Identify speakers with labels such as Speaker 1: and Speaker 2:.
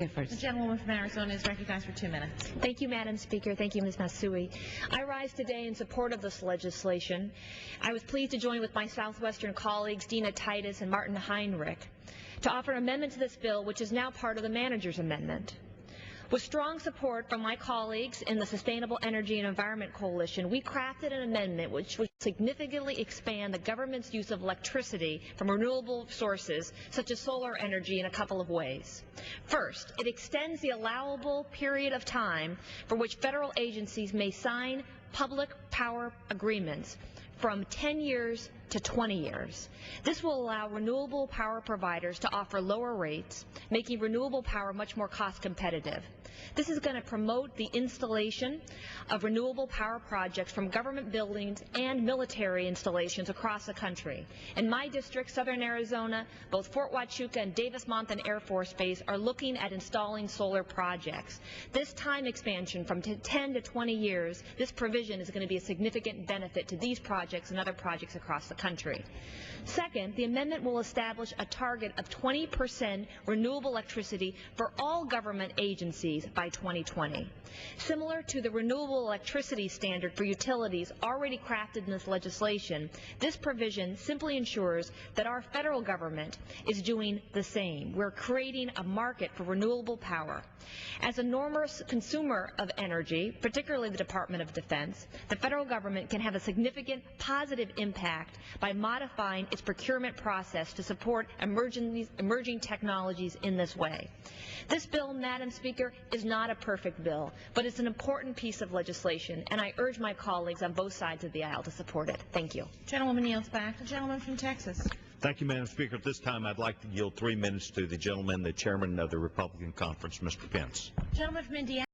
Speaker 1: Giffords.
Speaker 2: The gentlewoman from Arizona is recognized for 2 minutes.
Speaker 3: Thank you, Madam Speaker. Thank you, Ms. Masui. I rise today in support of this legislation. I was pleased to join with my Southwestern colleagues, Dina Titus and Martin Heinrich, to offer an amendment to this bill, which is now part of the manager's amendment. With strong support from my colleagues in the Sustainable Energy and Environment Coalition, we crafted an amendment which would significantly expand the government's use of electricity from renewable sources, such as solar energy, in a couple of ways. First, it extends the allowable period of time for which federal agencies may sign public power agreements from 10 years to 20 years. This will allow renewable power providers to offer lower rates, making renewable power much more cost competitive. This is going to promote the installation of renewable power projects from government buildings and military installations across the country. In my district, Southern Arizona, both Fort Huachuca and Davis-Monthan Air Force Base are looking at installing solar projects. This time expansion from 10 to 20 years, this provision is going to be a significant benefit to these projects and other projects across the country. Second, the amendment will establish a target of 20% renewable electricity for all government agencies by 2020. Similar to the renewable electricity standard for utilities already crafted in this legislation, this provision simply ensures that our federal government is doing the same. We're creating a market for renewable power. As an enormous consumer of energy, particularly the Department of Defense, the federal government can have a significant positive impact by modifying its procurement process to support emerging technologies in this way. This bill, Madam Speaker, is not a perfect bill, but it's an important piece of legislation, and I urge my colleagues on both sides of the aisle to support it. Thank you.
Speaker 2: Gentlewoman yields back. The gentleman from Texas.
Speaker 4: Thank you, Madam Speaker. At this time, I'd like to yield 3 minutes to the gentleman, the chairman of the Republican Conference, Mr. Pence.
Speaker 2: Gentleman from Indiana.